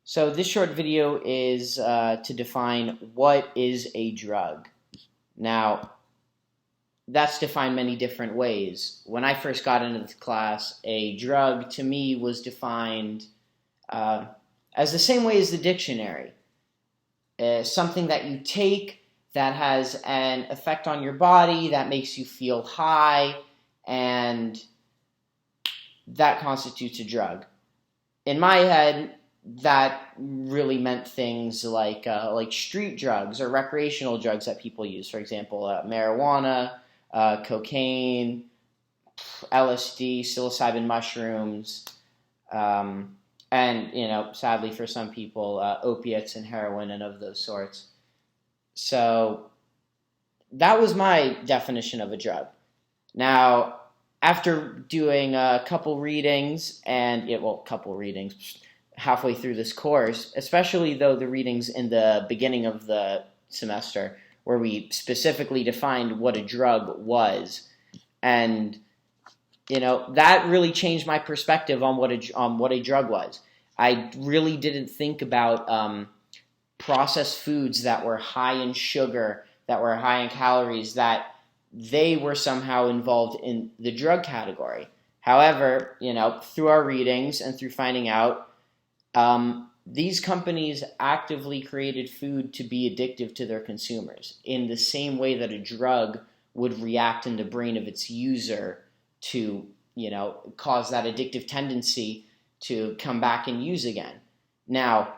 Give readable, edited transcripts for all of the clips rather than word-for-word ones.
So this short video is to define what is a drug. Now, that's defined many different ways. When I first got into this class, a drug to me was defined as the same way as the dictionary. Something that you take that has an effect on your body, that makes you feel high, and that constitutes a drug. In my head, that really meant things like street drugs or recreational drugs that people use. For example, marijuana, cocaine, LSD, psilocybin mushrooms, and sadly for some people, opiates and heroin and of those sorts. So that was my definition of a drug. Now, after doing a couple readings halfway through this course, especially though the readings in the beginning of the semester where we specifically defined what a drug was, and that really changed my perspective on what a drug was. I really didn't think about processed foods that were high in sugar, that were high in calories, that they were somehow involved in the drug category. However, through our readings and through finding out, these companies actively created food to be addictive to their consumers in the same way that a drug would react in the brain of its user to, cause that addictive tendency to come back and use again. Now,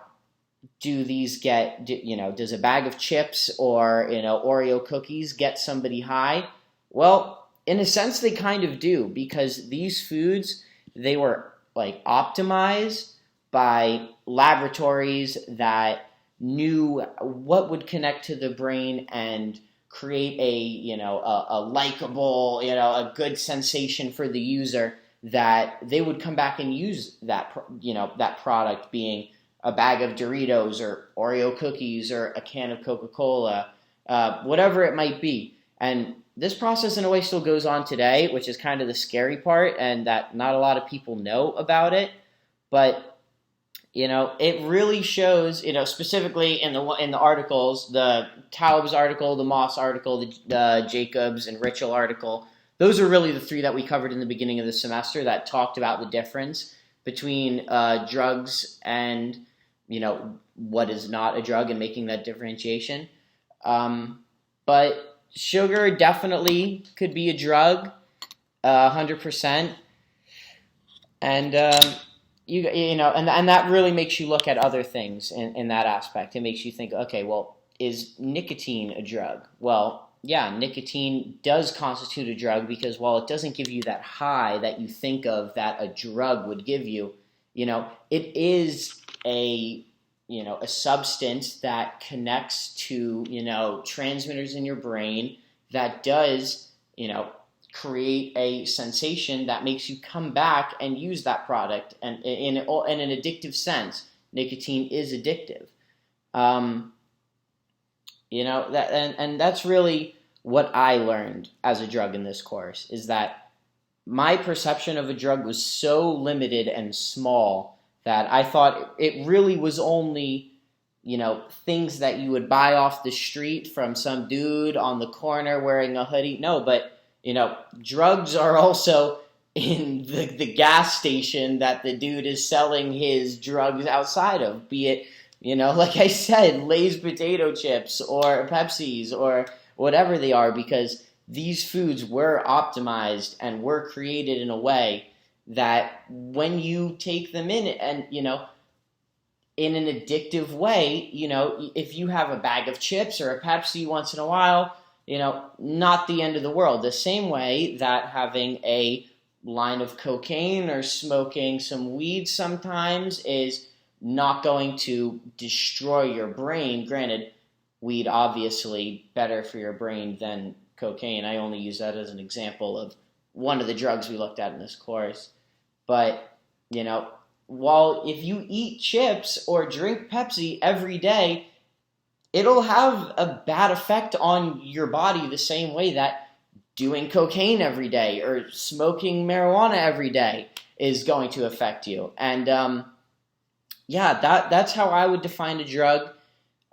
does a bag of chips or, Oreo cookies get somebody high? Well, in a sense, they kind of do, because these foods, they were optimized by laboratories that knew what would connect to the brain and create a likable, a good sensation for the user, that they would come back and use that product, being a bag of Doritos or Oreo cookies or a can of Coca-Cola, whatever it might be. And this process in a way still goes on today, which is kind of the scary part, and that not a lot of people know about it. But it really shows, specifically in the articles, the Taubes article, the Moss article, the Jacobs and Ritchell article. Those are really the three that we covered in the beginning of the semester that talked about the difference between drugs and, what is not a drug, and making that differentiation. But sugar definitely could be a drug, 100%. And and that really makes you look at other things in that aspect. It makes you think, okay, well, is nicotine a drug? Well, yeah, nicotine does constitute a drug, because while it doesn't give you that high that you think of that a drug would give you, it is a substance that connects to, transmitters in your brain that does, create a sensation that makes you come back and use that product, and in an addictive sense. Nicotine is addictive. That's really what I learned as a drug in this course, is that my perception of a drug was so limited and small that I thought it really was only, things that you would buy off the street from some dude on the corner wearing a hoodie. No, but drugs are also in the gas station that the dude is selling his drugs outside of, be it, like I said, Lay's potato chips or Pepsi's or whatever they are, because these foods were optimized and were created in a way that when you take them in and, in an addictive way, if you have a bag of chips or a Pepsi once in a while, not the end of the world. The same way that having a line of cocaine or smoking some weed sometimes is not going to destroy your brain. Granted, weed obviously better for your brain than cocaine. I only use that as an example of one of the drugs we looked at in this course. But, while if you eat chips or drink Pepsi every day, it'll have a bad effect on your body the same way that doing cocaine every day or smoking marijuana every day is going to affect you. And yeah, that's how I would define a drug.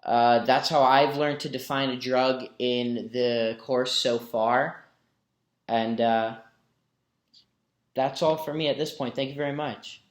That's how I've learned to define a drug in the course so far. And that's all for me at this point. Thank you very much.